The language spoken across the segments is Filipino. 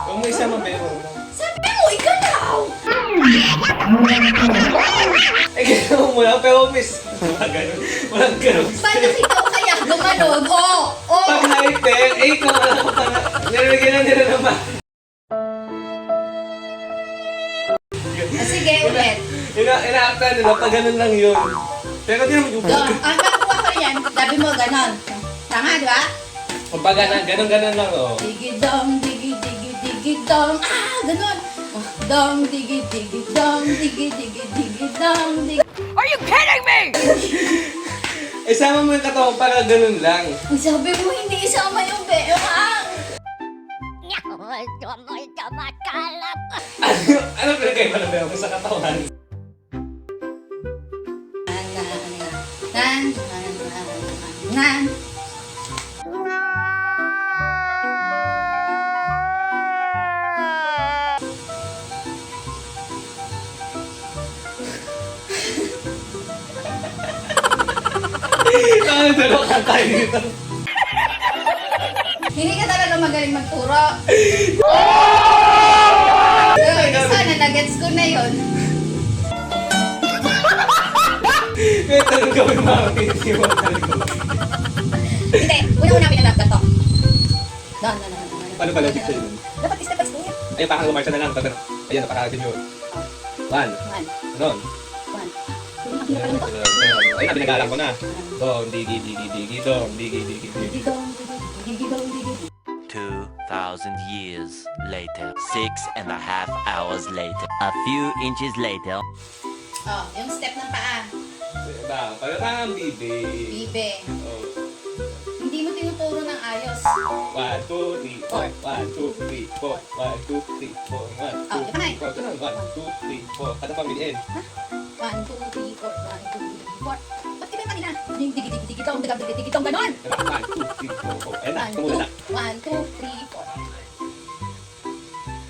Kung may isa mabero. Sabi mo, igalaw! Eh, gano'n mo lang, pero miss. Walang ganun. Paano kita ko kaya gumanon? Pag hyper, eh, ikaw alam ko pa na. Nilagyan na nila naman. Sige, ulit. Ina-acta nila, pag ganun lang yun. Pero di naman yung Doon, ang nakuha ko yan, sabi mo ganon. Tama, di ba? Kung pag ganun lang, oh. Digidong, digidong, ganon. Dong, digidong, digidong, Are you kidding me? Eh, sama mo yung katawan para ganun lang. Ang sabi mo, hindi isama yung beang. Ano pinagkaiba ng bero mo sa katawan? Nan. Ano dalawa ka tayo dito? Hindi ka talaga magaling magturo. Sana nagets ko na yun. Kaya tanong gawin mo ako, hindi mo talaga. Hindi, una-una pinalap ka to. No. Paano pala picture yun? Dapat step by step. Ayun, parang lumarcha na lang. Ayan, napakagin yun. One. One. Ganon. One. Ayun na, pinag-aaral ko na. Dong, digi, dong, digi. Digidong. 2,000 years later, 6.5 hours later, a few inches later. Oh, yung step ng paa. Diba? Parang bibi. Bibe. Oh. Hindi mo tinuturo ng ayos. 1, 2, 3, 4. 1, 2, 3, 4. 1, 2, 3, 4. 1, 2, 3, 4. Ganun, 1, 2, 3, 4. Kada pamiliin. 1, 2, 3, 4. 1, 2, 3, 4. Ba't iba yung kanina? Yung digidong, ganon. Diba? 1, 2, 3, 4. Ayan na, 1, tumula na. 2, 3, 4.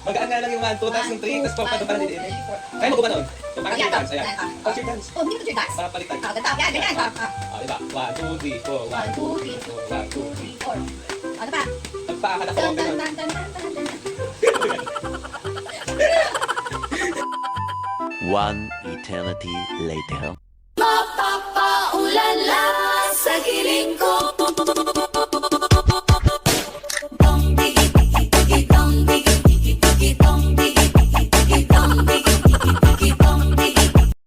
Magaan nga lang yung 1, 2, tapos yung 3, tapos 4 pa doon para diliin. Kaya mo ko ba noon? Yung parang cheer dance, ayan. Oh, cheer dance. Oh, hindi mo cheer dance. Para palitan. Ganito. Yan, ganyan. Diba? 1, 2, 3, 4. 1, 2, 3, 4. 1, 2, 3, 4. Ano pa? Nagpaka na ko. Tan, tan, Ganun. tan, tan, tan, tan, tan. One eternity later. Mapapaulala sa giling ko.